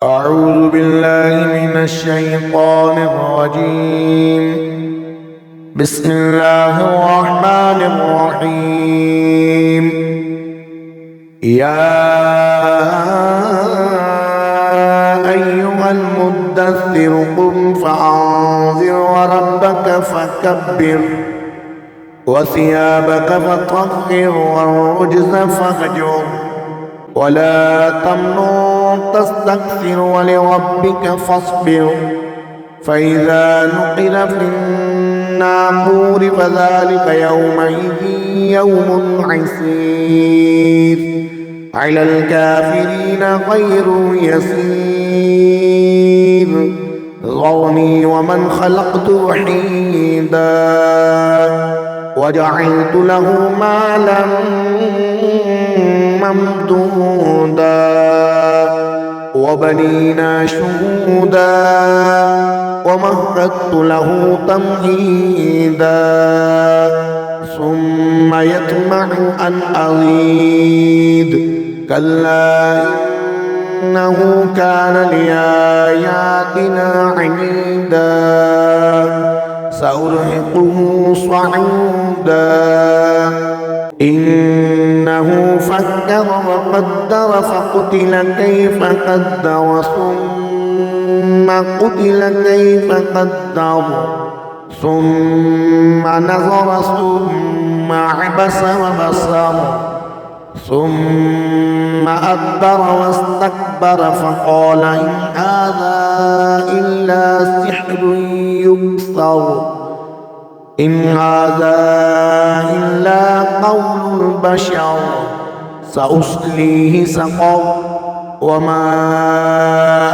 أعوذ بالله من الشيطان الرجيم. بسم الله الرحمن الرحيم. يا أيها المدثر قم فأنذر وربك فكبر وثيابك فطهر والرجز فاهجر ولا تمنن تستكثر ولربك فاصبر. فإذا نقر في الناقور فذلك يومئذ يوم عسير على الكافرين غير يسير. ذرني ومن خلقت وحيدا وجعلت له مالا ممدودا وبنينا شهودا ومهدت له تمهيدا ثم يطمع أن أزيد كلا إنه كان لآياتنا عنيدا سأرهقه صعودا إنه فكر وقدر فقتل كيف قدر ثم قتل كيف قدر ثم نظر ثم عبس وبصر ثم أدبر واستكبر فقال إن هذا إلا سحر يؤثر إن هذا إلا قول البشر سأصليه سقر وما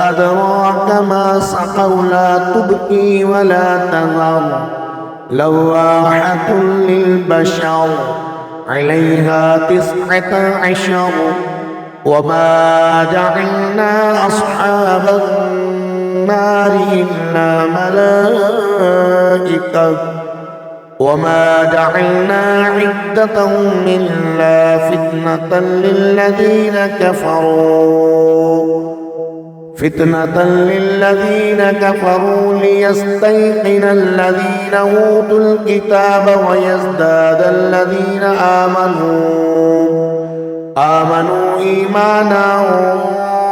أدراك ما سقر لا تبقي ولا تذر لواحة للبشر عليها 19 وما جعلنا أصحاب النار إلا ملائكة وما جعلنا عدتهم إلا فتنة للذين كفروا ليستيقن الذين أوتوا الكتاب ويزداد الذين آمنوا إيمانا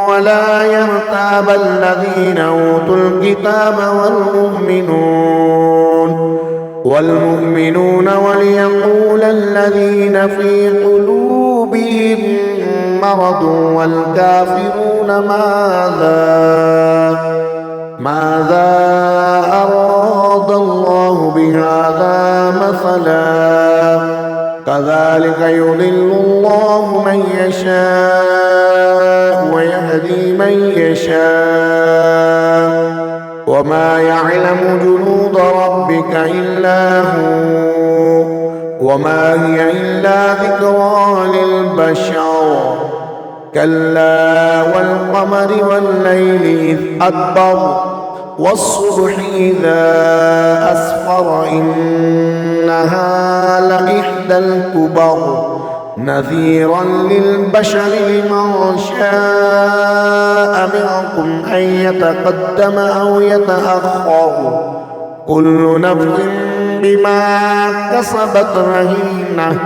ولا يرتاب الذين أوتوا الكتاب والمؤمنون وليقول الذين في قلوبهم مرض والكافرون ماذا أراد الله بهذا مثلا كذلك يضل الله من يشاء ويهدي من يشاء وما يعلم جنود ربك إلا هو وما هي إلا ذكرى للبشر كلا والقمر والليل إذ أدبر والصبح إذا أسفر إنها لإحدى الكبر نذيرا للبشر لمن شاء منكم أن يتقدم أو يتأخر كل نفس بما كسبت رهينة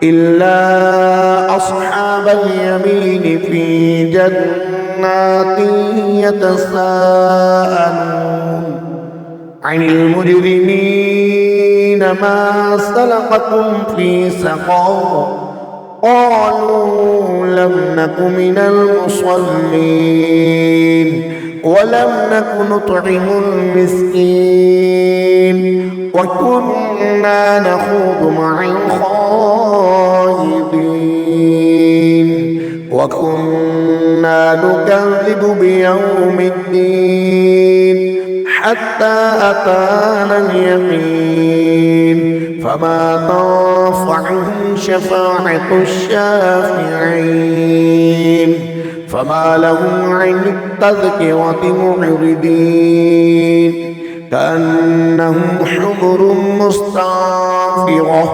إلا أصحاب اليمين في جنات يتساءلون عن المجرمين ما سلككم في سقر قالوا لم نك من المصلين ولم نك نطعم المسكين وكنا نخوض مع الخائضين وكنا نكذب بيوم الدين حتى أتانا اليقين فما تنفعهم شفاعة الشافعين فما لهم عن التذكرة معرضين كأنهم حمر مستنفرة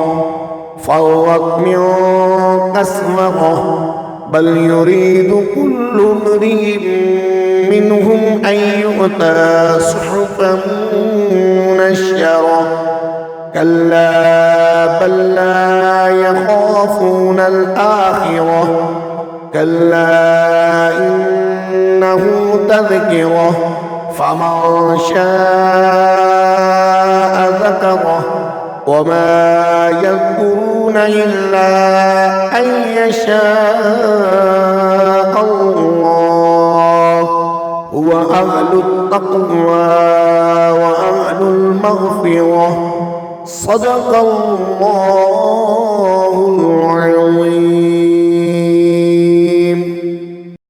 فرت من قسورة بل يريد كل امرئ منهم أن يؤتى صحفا منشرة كلا بل لا يخافون الآخرة كلا إنه تذكرة فمن شاء ذكره وما يذكرون إلا أن يشاء الله هو أهل التقوى وأهل المغفرة صدق الله العظيم.